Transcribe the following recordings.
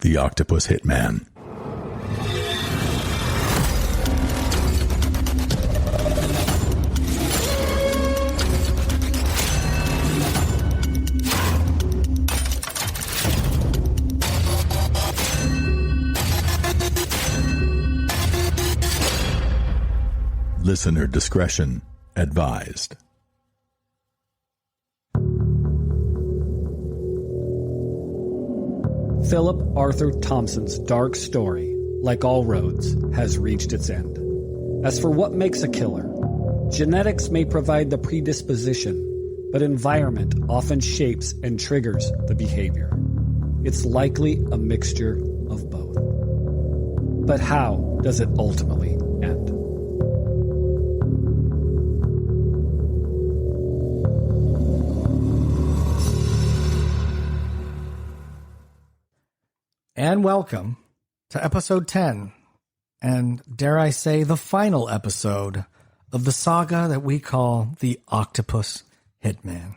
The Octopus Hitman. Listener discretion advised. Philip Arthur Thompson's dark story, like all roads, has reached its end. As for what makes a killer, genetics may provide the predisposition, but environment often shapes and triggers the behavior. It's likely a mixture of both. But how does it ultimately end? And welcome to episode 10, and dare I say, the final episode of the saga that we call The Octopus Hitman.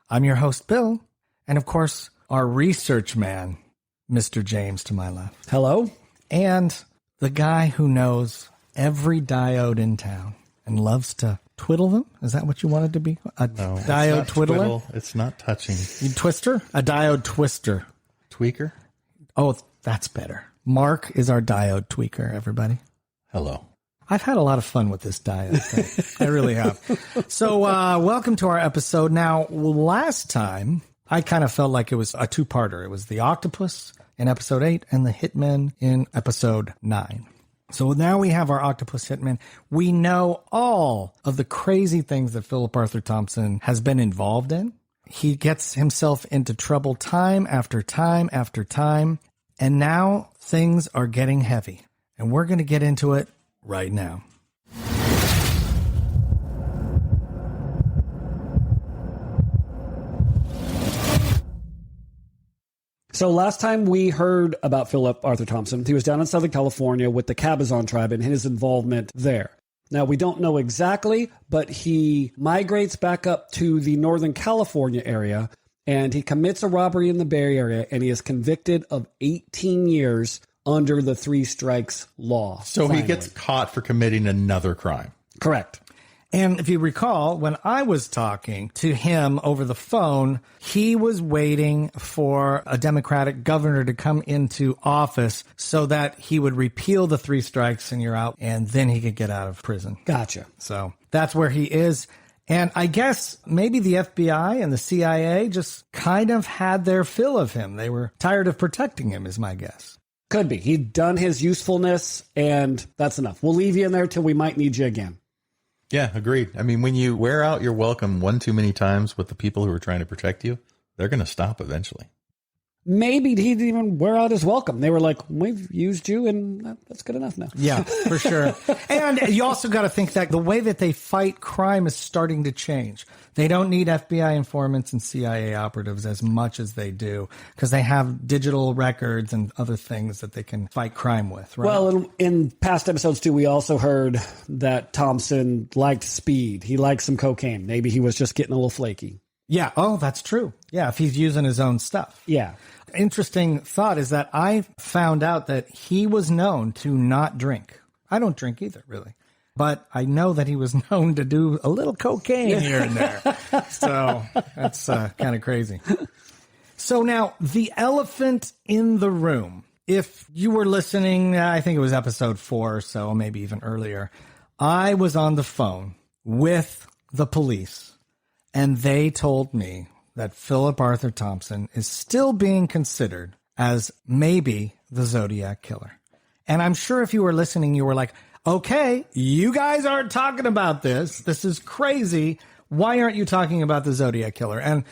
I'm your host, Bill, and of course, our research man, Mr. James to my left. Hello? And the guy who knows every diode in town and loves to twiddle them. Is that what you wanted to be? A No, diode twiddler? Twiddle. It's not touching. You twister? A diode twister. Tweaker? Oh, that's better. Mark is our diode tweaker, everybody. Hello. I've had a lot of fun with this diode thing. I really have. So, welcome to our episode. Now, last time, I kind of felt like it was a two-parter. It was the octopus in episode 8 and the hitman in episode 9. So now we have our octopus hitman. We know all of the crazy things that Philip Arthur Thompson has been involved in. He gets himself into trouble time after time after time. And now things are getting heavy. And we're going to get into it right now. So last time we heard about Philip Arthur Thompson, he was down in Southern California with the Cabazon tribe and his involvement there. Now, we don't know exactly, but he migrates back up to the Northern California area, and he commits a robbery in the Bay Area, and he is convicted of 18 years under the three strikes law. So he gets caught for committing another crime. Correct. And if you recall, when I was talking to him over the phone, he was waiting for a Democratic governor to come into office so that he would repeal the three strikes and you're out, and then he could get out of prison. Gotcha. So that's where he is. And I guess maybe the FBI and the CIA just kind of had their fill of him. They were tired of protecting him, is my guess. Could be. He'd done his usefulness, and that's enough. We'll leave you in there till we might need you again. Yeah, agreed. I mean, when you wear out your welcome one too many times with the people who are trying to protect you, they're going to stop eventually. Maybe he didn't even wear out his welcome. They were like, we've used you, and that's good enough now. Yeah, for sure. And you also got to think that the way that they fight crime is starting to change. They don't need FBI informants and CIA operatives as much as they do because they have digital records and other things that they can fight crime with, right? Well, in past episodes, too, we also heard that Thompson liked speed. He liked some cocaine. Maybe he was just getting a little flaky. Yeah. Oh, that's true. Yeah, if he's using his own stuff. Yeah. Interesting thought is that I found out that he was known to not drink. I don't drink either, really. But I know that he was known to do a little cocaine here and there. So that's kind of crazy. So now, the elephant in the room. If you were listening, I think it was episode 4 or so, maybe even earlier, I was on the phone with the police, and they told me that Philip Arthur Thompson is still being considered as maybe the Zodiac Killer. And I'm sure if you were listening, you were like, okay, you guys aren't talking about this. This is crazy. Why aren't you talking about the Zodiac Killer? And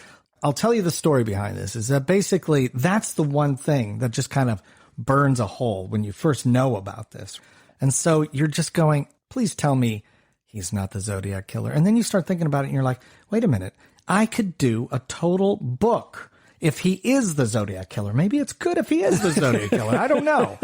I'll tell you the story behind this is that basically that's the one thing that just kind of burns a hole when you first know about this. And so you're just going, please tell me he's not the Zodiac Killer. And then you start thinking about it and you're like, wait a minute. I could do a total book if he is the Zodiac Killer. Maybe it's good if he is the Zodiac Killer. I don't know.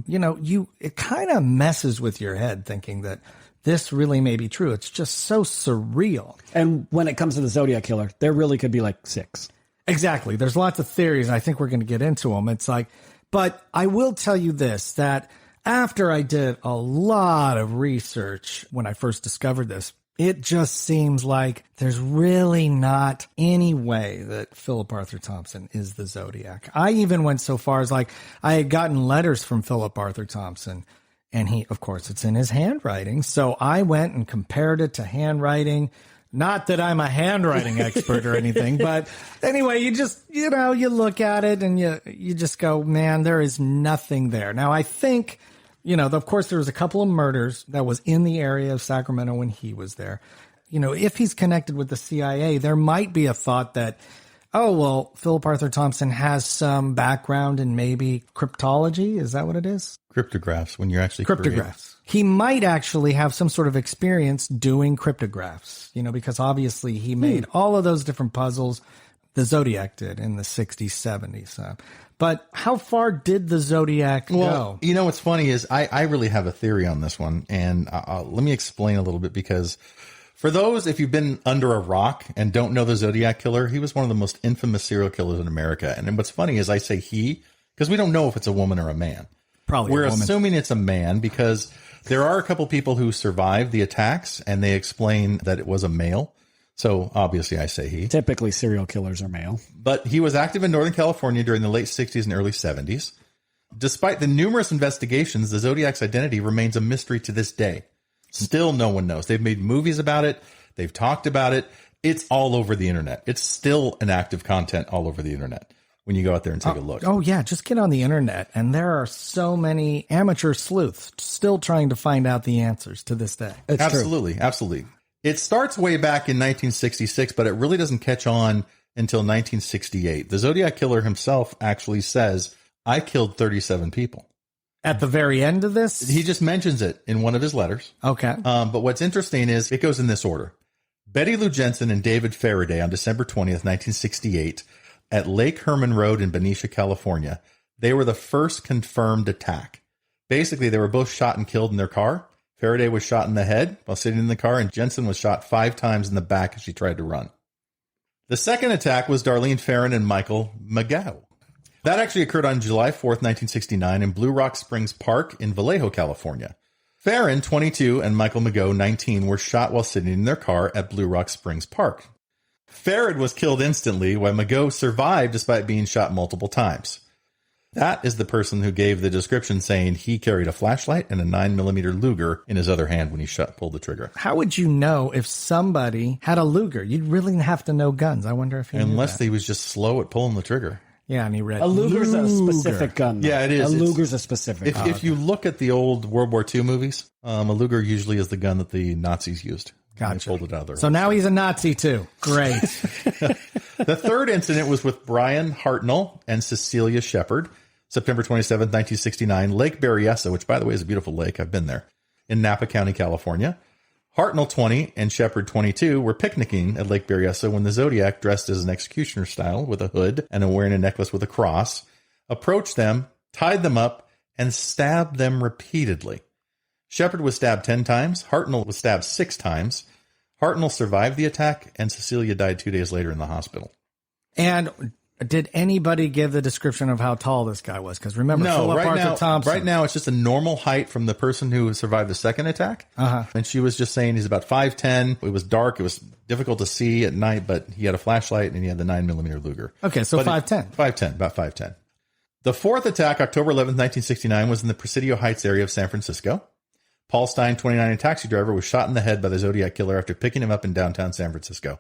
You know, it kind of messes with your head thinking that this really may be true. It's just so surreal. And when it comes to the Zodiac Killer, there really could be like 6. Exactly. There's lots of theories, and I think we're going to get into them. It's like, But I will tell you this, that after I did a lot of research when I first discovered this, it just seems like there's really not any way that Philip Arthur Thompson is the Zodiac. I even went so far as I had gotten letters from Philip Arthur Thompson, and he, of course, it's in his handwriting. So I went and compared it to handwriting. Not that I'm a handwriting expert or anything, but anyway, you just, you look at it and you just go, man, there is nothing there. Now, I think, of course, there was a couple of murders that was in the area of Sacramento when he was there. If he's connected with the CIA, there might be a thought that, oh, well, Philip Arthur Thompson has some background in maybe cryptology. Is that what it is? Cryptographs, when you're actually Cryptographs. He might actually have some sort of experience doing cryptographs, because obviously he made all of those different puzzles. The Zodiac did in the 60s, 70s. But how far did the Zodiac go? What's funny is I really have a theory on this one, and let me explain a little bit, because for those, if you've been under a rock and don't know the Zodiac Killer, he was one of the most infamous serial killers in America. And then what's funny is I say he, because we don't know if it's a woman or a man. Probably We're a woman. assuming it's a man, because there are a couple people who survived the attacks, and they explain that it was a male. So obviously I say he. Typically serial killers are male. But he was active in Northern California during the late 60s and early 70s. Despite the numerous investigations, the Zodiac's identity remains a mystery to this day. Still no one knows. They've made movies about it. They've talked about it. It's all over the internet. It's still an active content all over the internet when you go out there and take a look. Oh, yeah. Just get on the internet. And there are so many amateur sleuths still trying to find out the answers to this day. It's Absolutely. true. Absolutely. It starts way back in 1966, but it really doesn't catch on until 1968. The Zodiac Killer himself actually says, I killed 37 people. At the very end of this? He just mentions it in one of his letters. Okay. But what's interesting is it goes in this order. Betty Lou Jensen and David Faraday on December 20th, 1968, at Lake Herman Road in Benicia, California. They were the first confirmed attack. Basically, they were both shot and killed in their car. Faraday was shot in the head while sitting in the car, and Jensen was shot 5 times in the back as she tried to run. The second attack was Darlene Ferrin and Michael Mageau. That actually occurred on July 4th, 1969 in Blue Rock Springs Park in Vallejo, California. Ferrin, 22, and Michael Mageau, 19, were shot while sitting in their car at Blue Rock Springs Park. Ferrin was killed instantly, while Mageau survived despite being shot multiple times. That is the person who gave the description saying he carried a flashlight and a 9mm Luger in his other hand when he pulled the trigger. How would you know if somebody had a Luger? You'd really have to know guns. I wonder if he Unless he was just slow at pulling the trigger. Yeah, and he read A Luger's a Luger. specific gun. Yeah, it is. A Luger's a specific gun. If you look at the old World War II movies, a Luger usually is the gun that the Nazis used. Gotcha. They pulled it out of their So now he's a Nazi too. Great. The third incident was with Brian Hartnell and Cecilia Shepard, September 27, 1969, Lake Berryessa, which, by the way, is a beautiful lake. I've been there, in Napa County, California. Hartnell, 20, and Shepard, 22, were picnicking at Lake Berryessa when the Zodiac, dressed as an executioner style with a hood and wearing a necklace with a cross, approached them, tied them up, and stabbed them repeatedly. Shepard was stabbed 10 times. Hartnell was stabbed 6 times. Hartnell survived the attack, and Cecilia died 2 days later in the hospital. And did anybody give the description of how tall this guy was? Because remember, No, Philip right Arthur Thompson. Right now, it's just a normal height from the person who survived the second attack. And she was just saying he's about 5'10". It was dark. It was difficult to see at night, but he had a flashlight and he had the 9mm Luger. Okay, so 5'10". 5'10", about 5'10". The fourth attack, October 11th, 1969, was in the Presidio Heights area of San Francisco. Paul Stein, 29, a taxi driver, was shot in the head by the Zodiac Killer after picking him up in downtown San Francisco.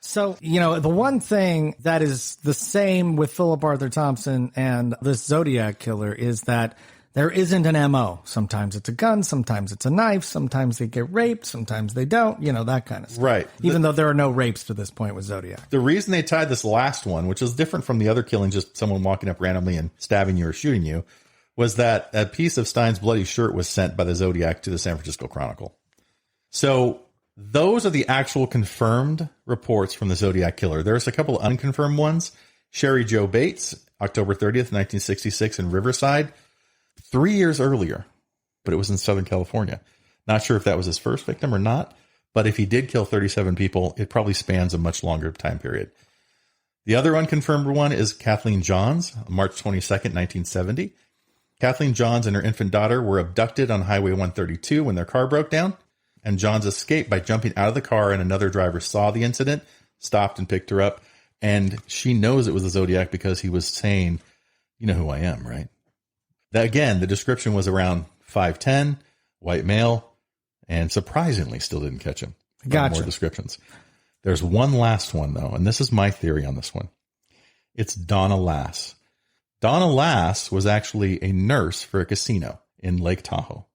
So, the one thing that is the same with Philip Arthur Thompson and this Zodiac Killer is that there isn't an MO. Sometimes it's a gun, sometimes it's a knife, sometimes they get raped, sometimes they don't, that kind of stuff. Right. Even though there are no rapes to this point with Zodiac. The reason they tied this last one, which is different from the other killings, just someone walking up randomly and stabbing you or shooting you, was that a piece of Stein's bloody shirt was sent by the Zodiac to the San Francisco Chronicle. So those are the actual confirmed reports from the Zodiac Killer. There's a couple of unconfirmed ones. Sherry Jo Bates, October 30th, 1966 in Riverside, 3 years earlier, but it was in Southern California. Not sure if that was his first victim or not, but if he did kill 37 people, it probably spans a much longer time period. The other unconfirmed one is Kathleen Johns, March 22nd, 1970. Kathleen Johns and her infant daughter were abducted on Highway 132 when their car broke down, and Johns escaped by jumping out of the car, and another driver saw the incident, stopped and picked her up, and she knows it was the Zodiac because he was saying, "You know who I am, right?" That, again, the description was around 5'10", white male, and surprisingly still didn't catch him. Gotcha. More descriptions. There's one last one, though, and this is my theory on this one. It's Donna Lass. Donna Lass was actually a nurse for a casino in Lake Tahoe.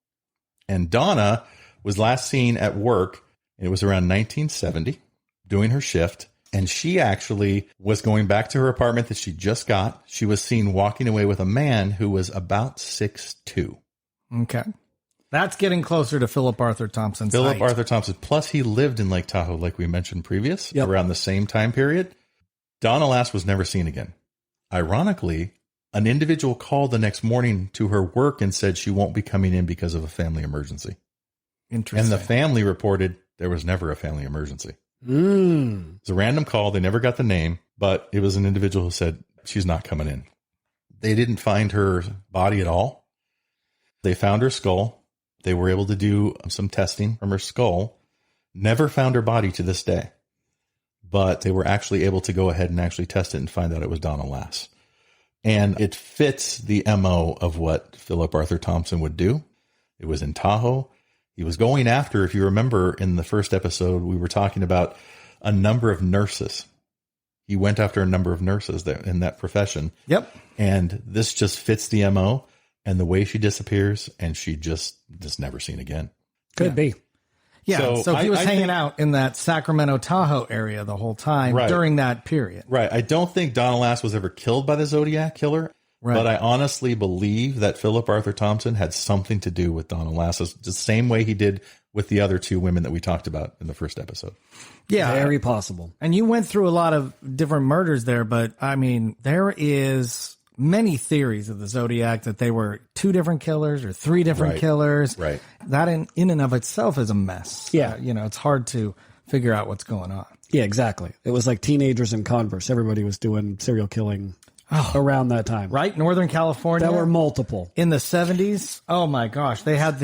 And Donna was last seen at work, it was around 1970, doing her shift. And she actually was going back to her apartment that she just got. She was seen walking away with a man who was about 6'2". Okay. That's getting closer to Philip Arthur Thompson's Philip height. Arthur Thompson. Plus, he lived in Lake Tahoe, like we mentioned previous, around the same time period. Donna Lass was never seen again. Ironically, an individual called the next morning to her work and said she won't be coming in because of a family emergency. Interesting. And the family reported there was never a family emergency. Mm. It's a random call. They never got the name, but it was an individual who said she's not coming in. They didn't find her body at all. They found her skull. They were able to do some testing from her skull. Never found her body to this day. But they were actually able to go ahead and actually test it and find out it was Donna Lass. And it fits the MO of what Philip Arthur Thompson would do. It was in Tahoe. He was going after, if you remember in the first episode, we were talking about a number of nurses. He went after a number of nurses there in that profession. Yep. And this just fits the MO and the way she disappears, and she just never seen again. Could be. Yeah, so he was I hanging think, out in that Sacramento, Tahoe area the whole time during that period. Right. I don't think Donna Lass was ever killed by the Zodiac Killer, but I honestly believe that Philip Arthur Thompson had something to do with Donna Lass, the same way he did with the other two women that we talked about in the first episode. Yeah. Very possible. And you went through a lot of different murders there, but I mean, there is many theories of the Zodiac that they were two different killers or three different killers. Right. That in and of itself is a mess. Yeah. It's hard to figure out what's going on. Yeah, exactly. It was like teenagers in Converse. Everybody was doing serial killing around that time. Right? Northern California. There were multiple. In the 70s. Oh my gosh. They had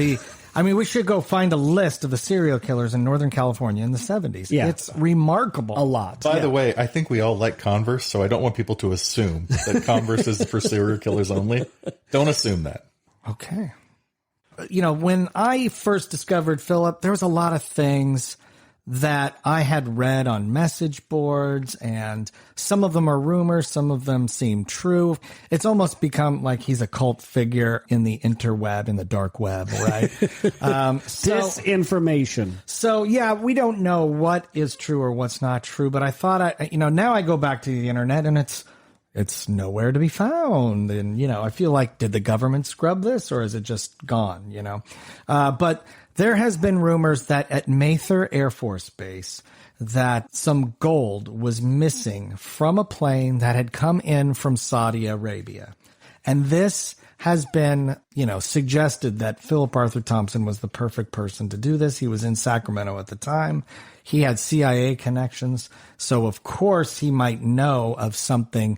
we should go find a list of the serial killers in Northern California in the 70s. Yeah. It's remarkable. A lot. By the way, I think we all like Converse, so I don't want people to assume that Converse is for serial killers only. Don't assume that. Okay. When I first discovered Philip, there was a lot of things that I had read on message boards, and some of them are rumors, some of them seem true. It's almost become like he's a cult figure in the interweb, in the dark web, right? Disinformation. So, yeah, we don't know what is true or what's not true, but I thought, now I go back to the internet and it's nowhere to be found. And, I feel like, did the government scrub this or is it just gone, But there has been rumors that at Mather Air Force Base that some gold was missing from a plane that had come in from Saudi Arabia. And this has been, suggested that Philip Arthur Thompson was the perfect person to do this. He was in Sacramento at the time. He had CIA connections. So, of course, he might know of something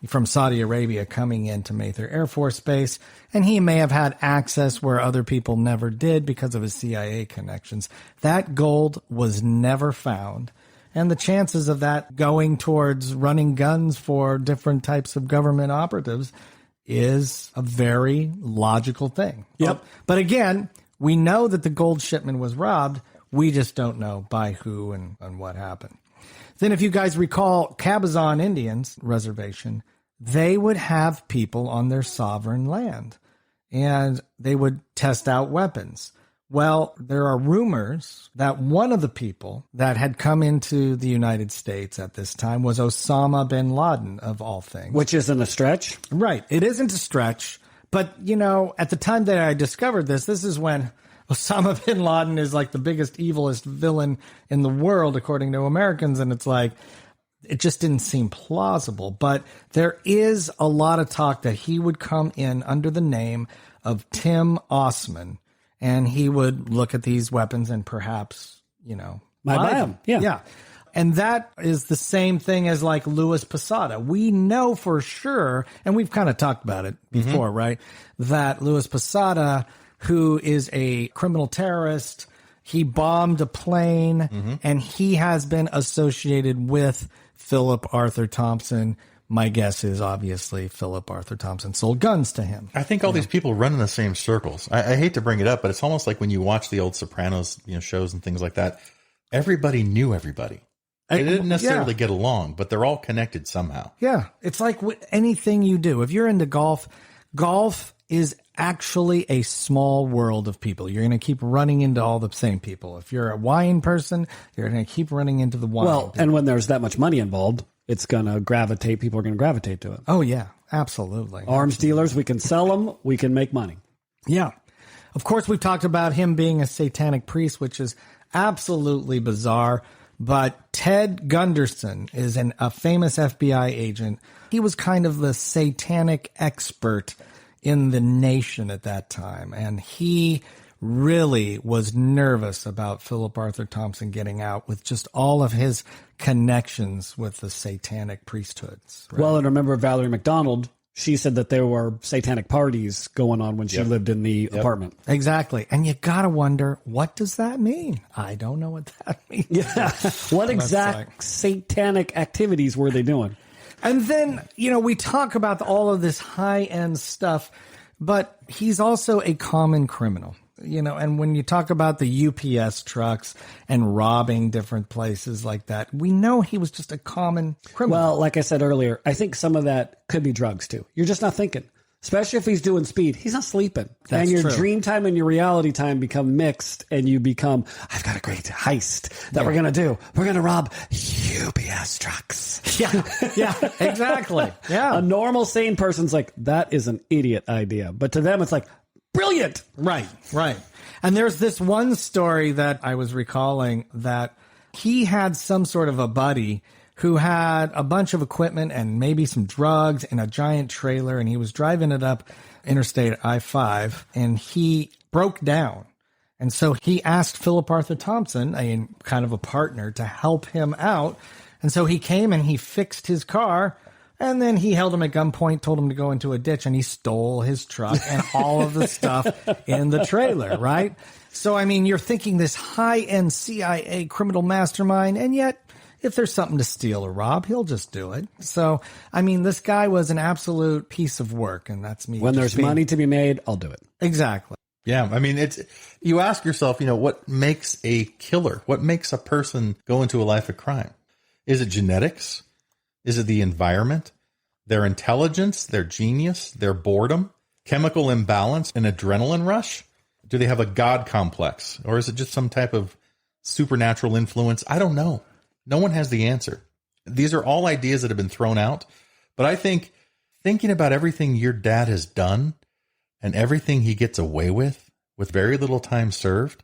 from Saudi Arabia coming into Mather Air Force Base, and he may have had access where other people never did because of his CIA connections. That gold was never found, and the chances of that going towards running guns for different types of government operatives is a very logical thing. Yep. But again, we know that the gold shipment was robbed. We just don't know by who and what happened. Then if you guys recall, Cabazon Indians Reservation, they would have people on their sovereign land and they would test out weapons. Well, there are rumors that one of the people that had come into the United States at this time was Osama bin Laden, of all things. Which isn't a stretch. Right. It isn't a stretch. But, at the time that I discovered this is when Osama bin Laden is like the biggest, evilest villain in the world, according to Americans. And it's like, it just didn't seem plausible. But there is a lot of talk that he would come in under the name of Tim Osman, and he would look at these weapons and perhaps, Buy them. Yeah. Yeah. And that is the same thing as like Louis Posada. We know for sure, and we've kind of talked about it before, right? That Louis Posada, who is a criminal terrorist, he bombed a plane, and he has been associated with Philip Arthur Thompson. My guess is obviously Philip Arthur Thompson sold guns to him. I think all these people run in the same circles. I hate to bring it up, but it's almost like when you watch the old Sopranos, shows and things like that. Everybody knew everybody. They didn't necessarily get along, but they're all connected somehow. Yeah. It's like anything you do. If you're into golf is actually a small world of people. You're going to keep running into all the same people. If you're a wine person, you're going to keep running into the wine. Well, and when there's that much money involved, it's going to gravitate. People are going to gravitate to it. Oh, yeah, absolutely. Arms dealers, we can sell them. We can make money. Yeah. Of course, we've talked about him being a satanic priest, which is absolutely bizarre. But Ted Gunderson is a famous FBI agent. He was kind of the satanic expert in the nation at that time. And he really was nervous about Philip Arthur Thompson getting out with just all of his connections with the satanic priesthoods. Right? Well, and remember Valerie McDonald, she said that there were satanic parties going on when she lived in the apartment. Exactly. And you got to wonder, what does that mean? I don't know what that means. Yeah. What exact satanic activities were they doing? And then, we talk about all of this high-end stuff, but he's also a common criminal. And when you talk about the UPS trucks and robbing different places like that, we know he was just a common criminal. Well, like I said earlier, I think some of that could be drugs too. You're just not thinking. Especially if he's doing speed. He's not sleeping. That's and your true. dream time and your reality time become mixed, and you become, I've got a great heist that we're going to do. We're going to rob UPS trucks. Yeah, exactly. Yeah. A normal, sane person's like, that is an idiot idea. But to them, it's like, brilliant. Right. And there's this one story that I was recalling that he had some sort of a buddy who had a bunch of equipment and maybe some drugs in a giant trailer, and he was driving it up Interstate I-5, and he broke down. And so he asked Philip Arthur Thompson, a kind of a partner, to help him out. And so he came and he fixed his car, and then he held him at gunpoint, told him to go into a ditch, and he stole his truck and all of the stuff in the trailer, right? So, I mean, you're thinking this high-end CIA criminal mastermind, and yet if there's something to steal or rob, he'll just do it. So, I mean, this guy was an absolute piece of work, and that's me. When there's money to be made, I'll do it. Exactly. Yeah, I mean, you ask yourself, what makes a killer? What makes a person go into a life of crime? Is it genetics? Is it the environment? Their intelligence, their genius, their boredom, chemical imbalance, an adrenaline rush? Do they have a God complex? Or is it just some type of supernatural influence? I don't know. No one has the answer. These are all ideas that have been thrown out. But I think thinking about everything your dad has done and everything he gets away with very little time served,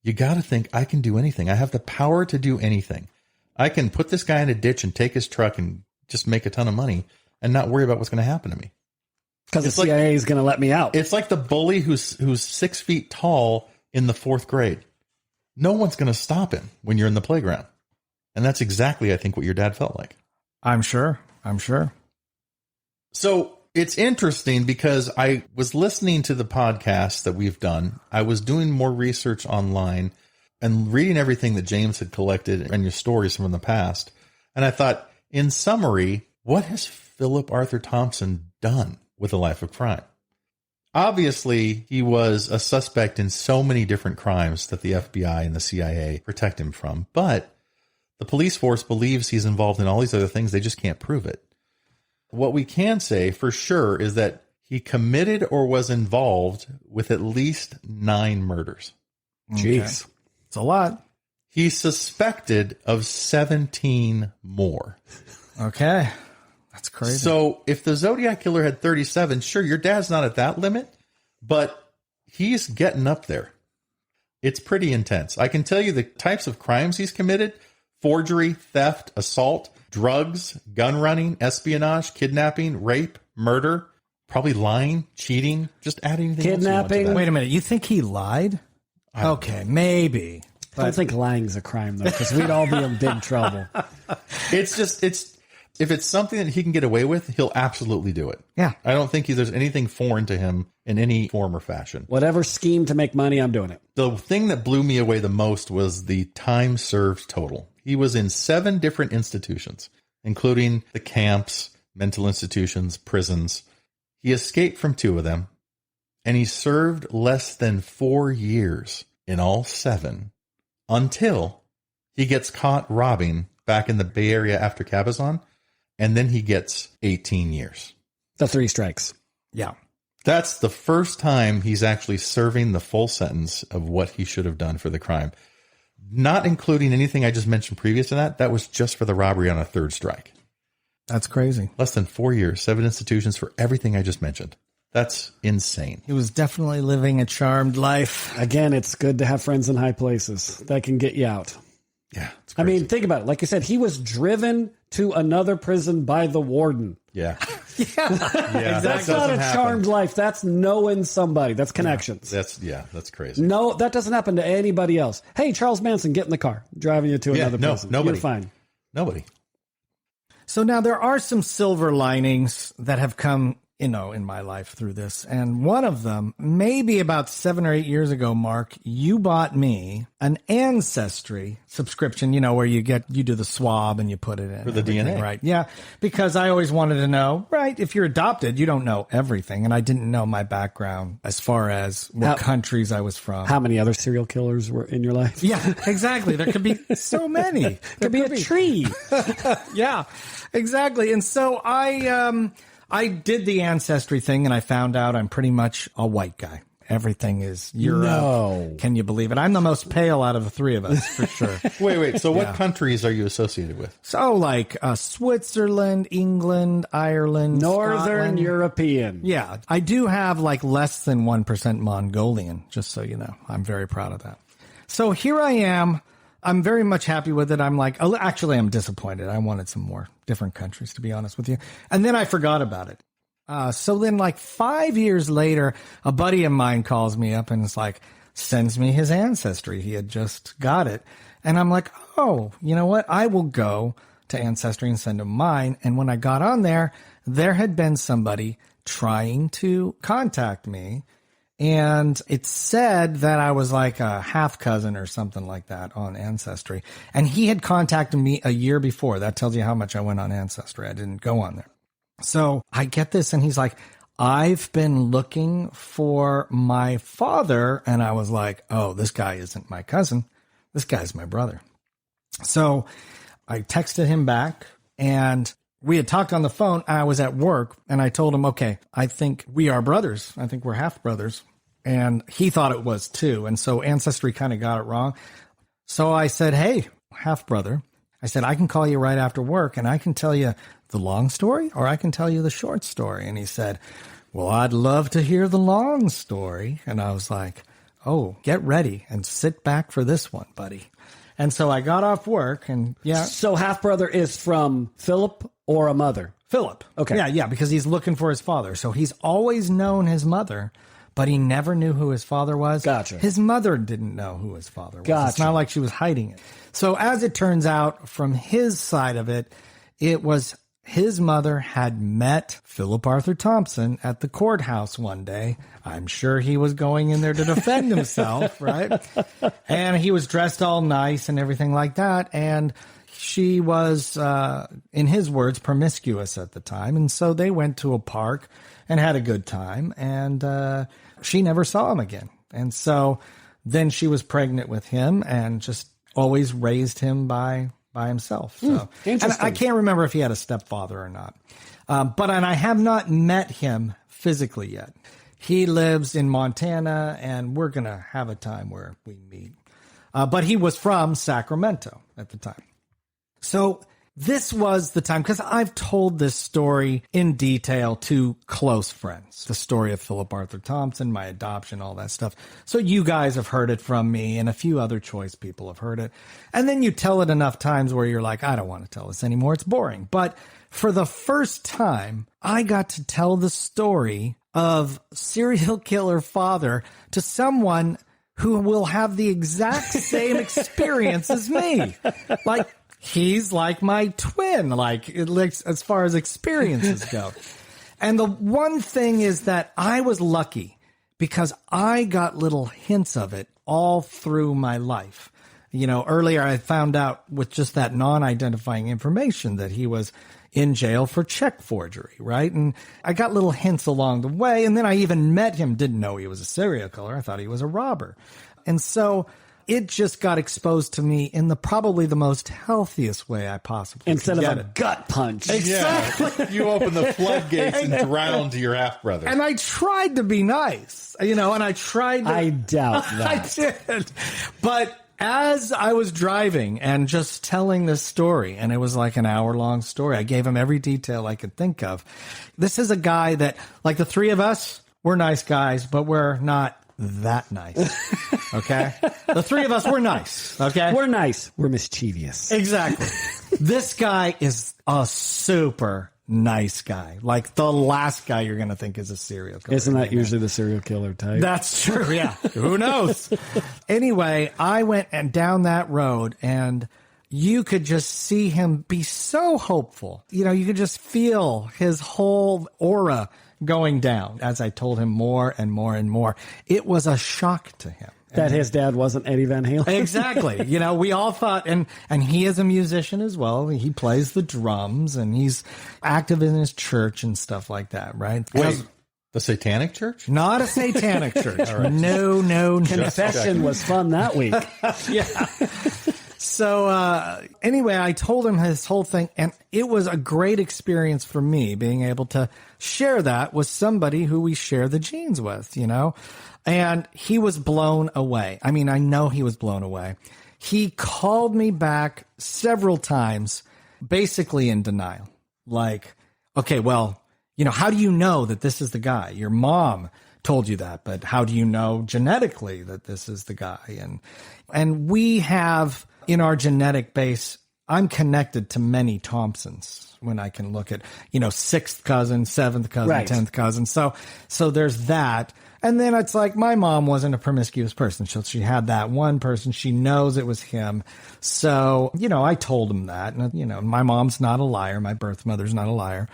you got to think, I can do anything. I have the power to do anything. I can put this guy in a ditch and take his truck and just make a ton of money and not worry about what's going to happen to me. Because the CIA is going to let me out. It's like the bully who's 6 feet tall in the 4th grade. No one's going to stop him when you're in the playground. And that's exactly, I think, what your dad felt like. I'm sure. So it's interesting because I was listening to the podcast that we've done. I was doing more research online and reading everything that James had collected and your stories from the past. And I thought, in summary, what has Philip Arthur Thompson done with a life of crime? Obviously, he was a suspect in so many different crimes that the FBI and the CIA protect him from. But the police force believes he's involved in all these other things. They just can't prove it. What we can say for sure is that he committed or was involved with at least 9 murders. Jeez. Okay. It's a lot. He's suspected of 17 more. Okay. That's crazy. So if the Zodiac Killer had 37, sure, your dad's not at that limit, but he's getting up there. It's pretty intense. I can tell you the types of crimes he's committed: forgery, theft, assault, drugs, gun running, espionage, kidnapping, rape, murder, probably lying, cheating, just add anything else you want to Kidnapping. that. Wait a minute. You think he lied? Okay, maybe. I don't think lying's a crime, though, because we'd all be in big trouble. If it's something that he can get away with, he'll absolutely do it. Yeah. I don't think there's anything foreign to him in any form or fashion. Whatever scheme to make money, I'm doing it. The thing that blew me away the most was the time served total. He was in 7 different institutions, including the camps, mental institutions, prisons. He escaped from 2 of them, and he served less than 4 years in all 7 until he gets caught robbing back in the Bay Area after Cabazon, and then he gets 18 years. The 3 strikes. Yeah. That's the first time he's actually serving the full sentence of what he should have done for the crime. Not including anything I just mentioned previous to that. That was just for the robbery on a 3rd strike. That's crazy. Less than 4 years, 7 institutions for everything I just mentioned. That's insane. He was definitely living a charmed life. Again, it's good to have friends in high places. That can get you out. Yeah. It's I crazy. mean, think about it. Like you said, he was driven to another prison by the warden. Yeah. Yeah. That's not a charmed life. That's knowing somebody. That's connections. That's crazy. No, that doesn't happen to anybody else. Hey, Charles Manson, get in the car. Driving you to another prison. Nobody. You're fine. Nobody. So now there are some silver linings that have come, in my life through this. And one of them, maybe about 7 or 8 years ago, Mark, you bought me an Ancestry subscription, where you do the swab and you put it in. For the DNA. Right. Yeah. Because I always wanted to know, right, if you're adopted, you don't know everything. And I didn't know my background as far as what countries I was from. How many other serial killers were in your life? Yeah, exactly. There could be so many. Could be a tree. Yeah, exactly. And so I did the Ancestry thing, and I found out I'm pretty much a white guy. Everything is Europe. No. Can you believe it? I'm the most pale out of the 3 of us, for sure. Wait. So what countries are you associated with? So like Switzerland, England, Ireland, Northern Scotland. European. Yeah, I do have like less than 1% Mongolian, just so you know. I'm very proud of that. So here I am. I'm very much happy with it. I'm like, actually, I'm disappointed. I wanted some more different countries, to be honest with you. And then I forgot about it. So then like 5 years later, a buddy of mine calls me up and is like, sends me his Ancestry. He had just got it. And I'm like, oh, you know what? I will go to Ancestry and send him mine. And when I got on there, there had been somebody trying to contact me. And it said that I was like a half cousin or something like that on Ancestry. And he had contacted me a year before. That tells you how much I went on Ancestry. I didn't go on there. So I get this and he's like, I've been looking for my father. And I was like, oh, this guy isn't my cousin. This guy's my brother. So I texted him back and we had talked on the phone. I was at work and I told him, okay, I think we are brothers. I think we're half brothers. And he thought it was too. And so Ancestry kind of got it wrong. So I said, hey, half brother, I said, I can call you right after work and I can tell you the long story or I can tell you the short story. And he said, well, I'd love to hear the long story. And I was like, oh, get ready and sit back for this one, buddy. And so I got off work and yeah. So half brother is from Philip or a mother? Philip. Okay. Yeah, because he's looking for his father. So he's always known his mother, but he never knew who his father was. Gotcha. His mother didn't know who his father was. Gotcha. It's not like she was hiding it. So as it turns out, from his side of it, it was his mother had met Philip Arthur Thompson at the courthouse one day. I'm sure he was going in there to defend himself, right? And he was dressed all nice and everything like that. And she was, in his words, promiscuous at the time. And so they went to a park and had a good time. And she never saw him again. And so then she was pregnant with him and just always raised him by himself. So and I can't remember if he had a stepfather or not. But I have not met him physically yet. He lives in Montana and we're going to have a time where we meet. But he was from Sacramento at the time. So this was the time, because I've told this story in detail to close friends, the story of Philip Arthur Thompson, my adoption, all that stuff. So you guys have heard it from me and a few other choice people have heard it. And then you tell it enough times where you're like, I don't want to tell this anymore. It's boring. But for the first time, I got to tell the story of serial killer father to someone who will have the exact same experience as me. Like, he's like my twin, like as far as experiences go. And the one thing is that I was lucky because I got little hints of it all through my life. You know, earlier I found out with just that non-identifying information that he was in jail for check forgery, right? And I got little hints along the way. And then I even met him, didn't know he was a serial killer. I thought he was a robber. And so it just got exposed to me in probably the most healthiest way I possibly Instead could of get a it. gut punch. Exactly. You opened the floodgates and drowned your half-brother. And I tried to be nice, you know, and I tried to... I doubt that. I did. But as I was driving and just telling this story, and it was like an hour-long story, I gave him every detail I could think of. This is a guy that, like the three of us, we're nice guys, but we're not that nice. Okay? The three of us, we're nice. Okay? We're nice. We're mischievous. Exactly. This guy is a super nice guy. Like the last guy you're going to think is a serial killer. Isn't that usually the serial killer type? That's true. Yeah. Who knows? Anyway, I went down that road and you could just see him be so hopeful. You know, you could just feel his whole aura going down as I told him more and more and more. It was a shock to him. That his dad wasn't Eddie Van Halen. Exactly. You know, we all thought, and he is a musician as well. He plays the drums and he's active in his church and stuff like that, right? Wait, the Satanic Church? Not a satanic church. No. Confession was fun that week. Yeah. So anyway, I told him his whole thing, and it was a great experience for me being able to share that with somebody who we share the genes with, you know? And he was blown away. I mean, I know he was blown away. He called me back several times, basically in denial. Like, okay, well, you know, how do you know that this is the guy? Your mom told you that, but how do you know genetically that this is the guy? And we have in our genetic base, I'm connected to many Thompsons when I can look at, you know, sixth cousin, seventh cousin, Right. 10th cousin. So there's that. And then it's like my mom wasn't a promiscuous person. So she had that one person. She knows it was him. So, you know, I told him that. And, you know, my mom's not a liar. My birth mother's not a liar.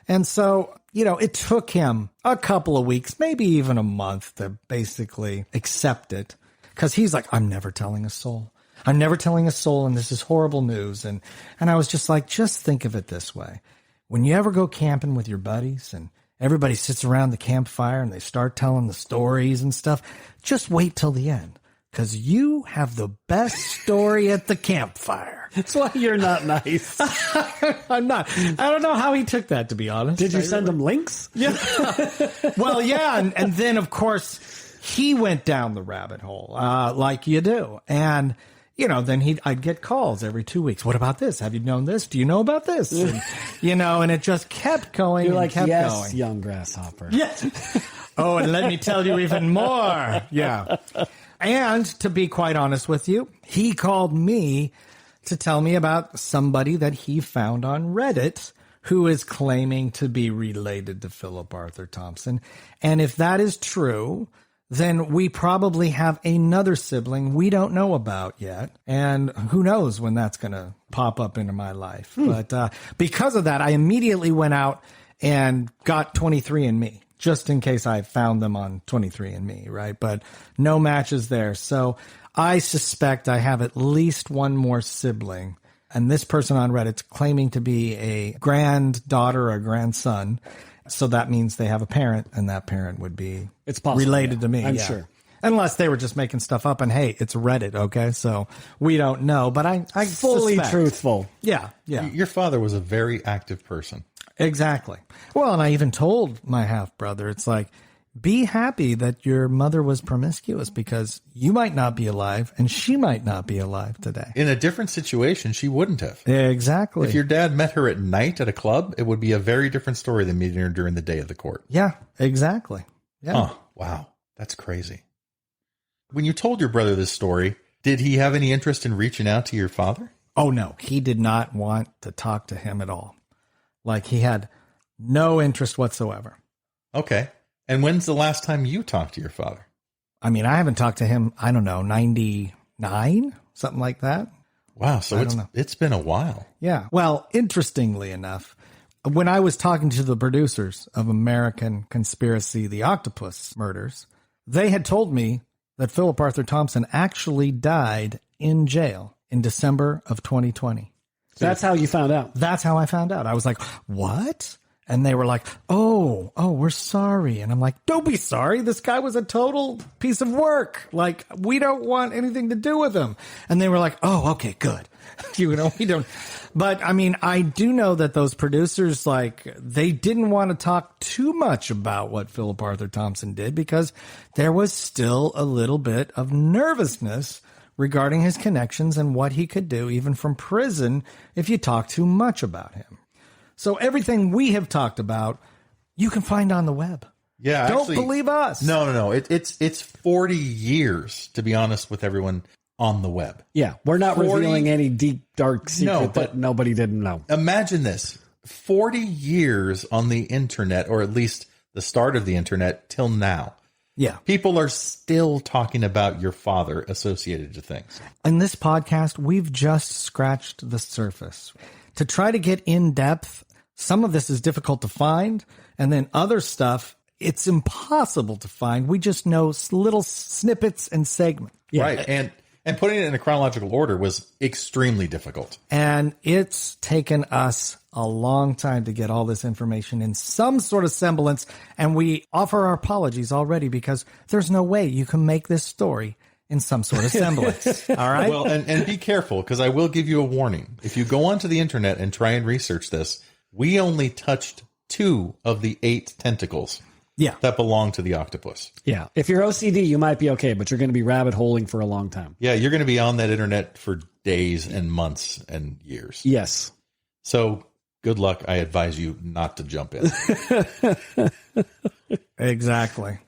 And so, you know, it took him a couple of weeks, maybe even a month to basically accept it. Because he's like, I'm never telling a soul. I'm never telling a soul, and this is horrible news. And I was just like, just think of it this way. When you ever go camping with your buddies and everybody sits around the campfire and they start telling the stories and stuff, just wait till the end, because you have the best story at the campfire. That's why you're not nice. I'm not. I don't know how he took that, to be honest. Did you send him links? Yeah. Well, yeah. And then, of course, he went down the rabbit hole, like you do. And, you know, then I'd get calls every 2 weeks. What about this? Have you known this? Do you know about this? And, you know, and it just kept going. You're and like, kept yes, going. young grasshopper. Yeah. Oh, and let me tell you even more. Yeah. And to be quite honest with you, he called me to tell me about somebody that he found on Reddit who is claiming to be related to Philip Arthur Thompson. And if that is true, then we probably have another sibling we don't know about yet. And who knows when that's going to pop up into my life. But because of that, I immediately went out and got 23andMe, just in case I found them on 23andMe, right? But no matches there. So I suspect I have at least one more sibling. And this person on Reddit's claiming to be a granddaughter or grandson. So that means they have a parent, and that parent would be It's possible, related yeah. to me. I'm yeah. sure. Unless they were just making stuff up, and hey, it's Reddit, okay? So we don't know, but I Fully suspect. truthful. Yeah. Your father was a very active person. Exactly. Well, and I even told my half-brother, it's like, be happy that your mother was promiscuous, because you might not be alive and she might not be alive today. In a different situation, she wouldn't have. Exactly. If your dad met her at night at a club, it would be a very different story than meeting her during the day of the court. Yeah, exactly. Yeah. Huh. Wow. That's crazy. When you told your brother this story, did he have any interest in reaching out to your father? Oh, no. He did not want to talk to him at all. Like, he had no interest whatsoever. Okay. And when's the last time you talked to your father? I mean, I haven't talked to him, I don't know, 99, something like that. Wow. So it's been a while. Yeah. Well, interestingly enough, when I was talking to the producers of American Conspiracy, The Octopus Murders, they had told me that Philip Arthur Thompson actually died in jail in December of 2020. That's how you found out. That's how I found out. I was like, what? And they were like, oh, we're sorry. And I'm like, don't be sorry. This guy was a total piece of work. Like, we don't want anything to do with him. And they were like, oh, okay, good. We don't. But I mean, I do know that those producers, like, they didn't want to talk too much about what Philip Arthur Thompson did because there was still a little bit of nervousness regarding his connections and what he could do, even from prison, if you talk too much about him. So everything we have talked about, you can find on the web. Yeah, don't believe us. No. It's 40 years, to be honest with everyone, on the web. Yeah, we're not revealing any deep, dark secret that nobody didn't know. Imagine this. 40 years on the internet, or at least the start of the internet, till now. Yeah. People are still talking about your father associated to things. In this podcast, we've just scratched the surface. To try to get in depth, some of this is difficult to find, and then other stuff, it's impossible to find. We just know little snippets and segments. Yeah. Right. And putting it in a chronological order was extremely difficult. And it's taken us a long time to get all this information in some sort of semblance. And we offer our apologies already because there's no way you can make this story in some sort of semblance. All right. Well, and be careful, because I will give you a warning. If you go onto the internet and try and research this, we only touched 2 of the 8 tentacles. Yeah. That belong to the octopus. Yeah. If you're OCD, you might be okay, but you're going to be rabbit holing for a long time. Yeah. You're going to be on that internet for days and months and years. Yes. So good luck. I advise you not to jump in. Exactly.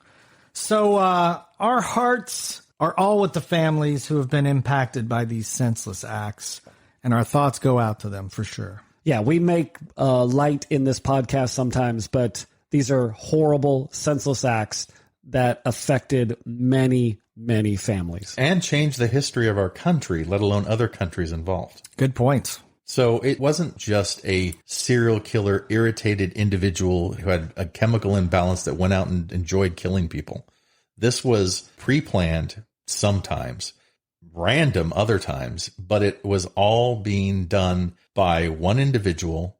So our hearts are all with the families who have been impacted by these senseless acts, and our thoughts go out to them for sure. Yeah. We make light in this podcast sometimes, but these are horrible, senseless acts that affected many, many families. And changed the history of our country, let alone other countries involved. Good points. So it wasn't just a serial killer, irritated individual who had a chemical imbalance that went out and enjoyed killing people. This was pre-planned sometimes, random other times, but it was all being done by one individual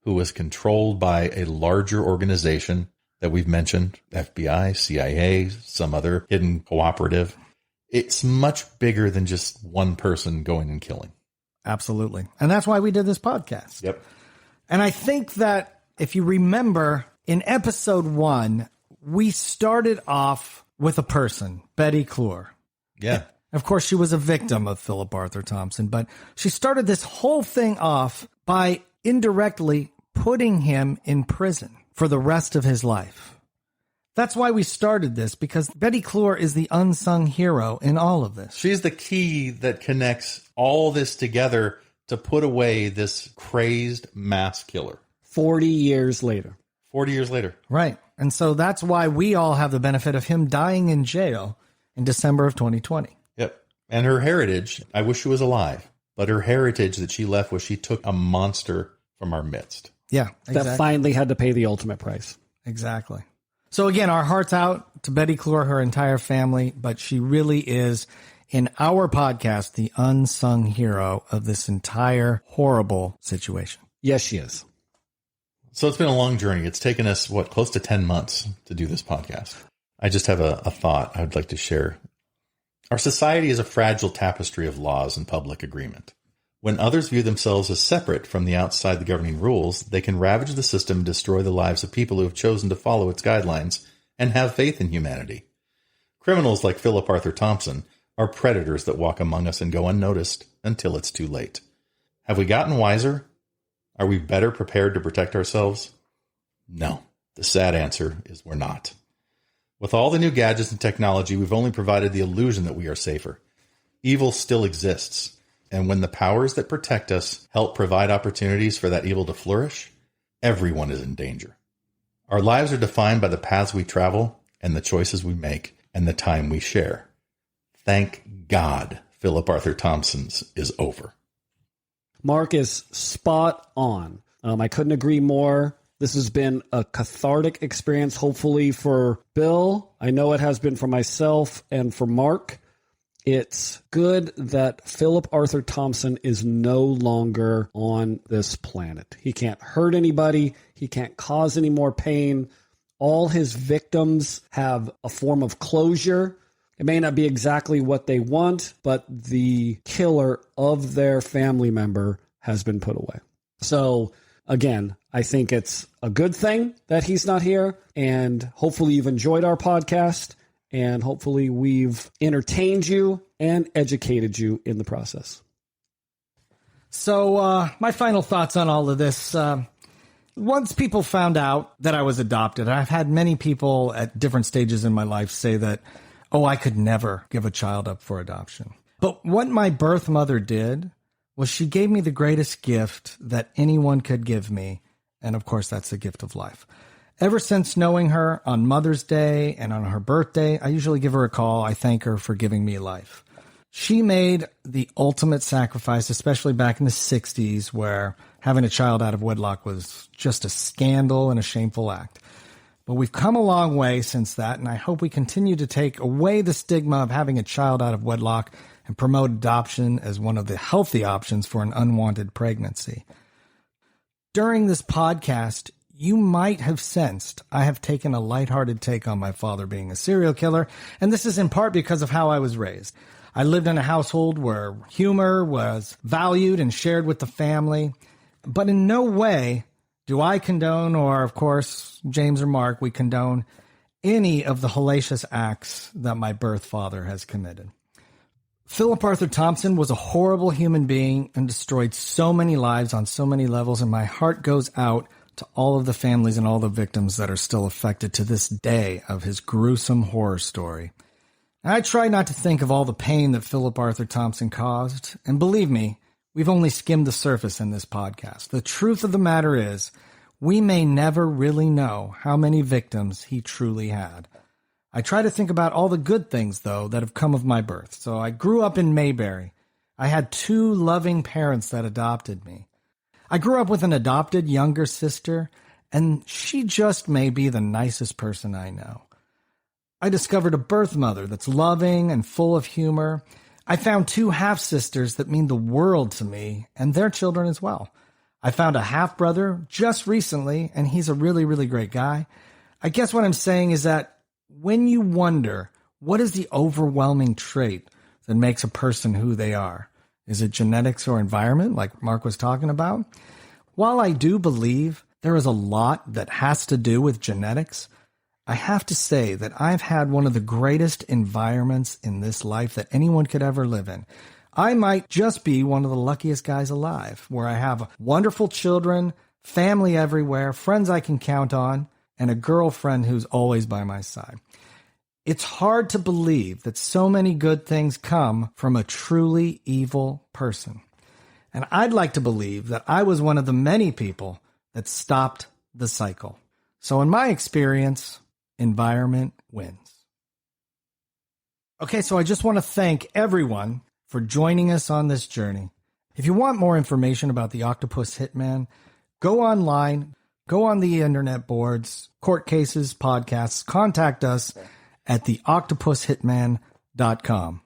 who was controlled by a larger organization that we've mentioned, FBI, CIA, some other hidden cooperative. It's much bigger than just one person going and killing. Absolutely. And that's why we did this podcast. Yep. And I think that if you remember, in episode 1, we started off with a person, Betty Clure. Yeah. Of course, she was a victim of Philip Arthur Thompson, but she started this whole thing off by indirectly putting him in prison for the rest of his life. That's why we started this, because Betty Clure is the unsung hero in all of this. She's the key that connects all this together to put away this crazed mass killer. 40 years later. 40 years later. Right. And so that's why we all have the benefit of him dying in jail in December of 2020. Yep. And her heritage, I wish she was alive, but her heritage that she left was she took a monster from our midst. Yeah, exactly. That finally had to pay the ultimate price. Exactly. So again, our hearts out to Betty Clure, her entire family, but she really is, in our podcast, the unsung hero of this entire horrible situation. Yes, she is. So it's been a long journey. It's taken us, close to 10 months to do this podcast. I just have a thought I would like to share. Our society is a fragile tapestry of laws and public agreement. When others view themselves as separate from the outside the governing rules, they can ravage the system and destroy the lives of people who have chosen to follow its guidelines and have faith in humanity. Criminals like Philip Arthur Thompson are predators that walk among us and go unnoticed until it's too late. Have we gotten wiser? Are we better prepared to protect ourselves? No. The sad answer is we're not. With all the new gadgets and technology, we've only provided the illusion that we are safer. Evil still exists. And when the powers that protect us help provide opportunities for that evil to flourish, everyone is in danger. Our lives are defined by the paths we travel and the choices we make, and the time we share. Thank God Philip Arthur Thompson's is over. Mark is spot on. I couldn't agree more. This has been a cathartic experience, hopefully for Bill. I know it has been for myself and for Mark. It's good that Philip Arthur Thompson is no longer on this planet. He can't hurt anybody. He can't cause any more pain. All his victims have a form of closure. It may not be exactly what they want, but the killer of their family member has been put away. So again, I think it's a good thing that he's not here, and hopefully you've enjoyed our podcast, and hopefully we've entertained you and educated you in the process. So my final thoughts on all of this. Once people found out that I was adopted, I've had many people at different stages in my life say that, oh, I could never give a child up for adoption. But what my birth mother did was she gave me the greatest gift that anyone could give me. And of course, that's the gift of life. Ever since knowing her on Mother's Day and on her birthday, I usually give her a call. I thank her for giving me life. She made the ultimate sacrifice, especially back in the 60s, where having a child out of wedlock was just a scandal and a shameful act. But we've come a long way since that, and I hope we continue to take away the stigma of having a child out of wedlock and promote adoption as one of the healthy options for an unwanted pregnancy. During this podcast, you might have sensed I have taken a lighthearted take on my father being a serial killer, and this is in part because of how I was raised. I lived in a household where humor was valued and shared with the family, but in no way do I condone, or of course, James or Mark, we condone any of the hellacious acts that my birth father has committed. Philip Arthur Thompson was a horrible human being and destroyed so many lives on so many levels, and my heart goes out to all of the families and all the victims that are still affected to this day of his gruesome horror story. I try not to think of all the pain that Philip Arthur Thompson caused, and believe me, we've only skimmed the surface in this podcast. The truth of the matter is, we may never really know how many victims he truly had. I try to think about all the good things, though, that have come of my birth. So I grew up in Mayberry. I had 2 loving parents that adopted me. I grew up with an adopted younger sister, and she just may be the nicest person I know. I discovered a birth mother that's loving and full of humor. I found 2 half-sisters that mean the world to me, and their children as well. I found a half-brother just recently, and he's a really, really great guy. I guess what I'm saying is that when you wonder, what is the overwhelming trait that makes a person who they are? Is it genetics or environment, like Mark was talking about? While I do believe there is a lot that has to do with genetics, I have to say that I've had one of the greatest environments in this life that anyone could ever live in. I might just be one of the luckiest guys alive, where I have wonderful children, family everywhere, friends I can count on, and a girlfriend who's always by my side. It's hard to believe that so many good things come from a truly evil person. And I'd like to believe that I was one of the many people that stopped the cycle. So in my experience, environment wins. Okay, so I just want to thank everyone for joining us on this journey. If you want more information about the Octopus Hitman, go online, go on the internet boards, court cases, podcasts, contact us at theoctopushitman.com.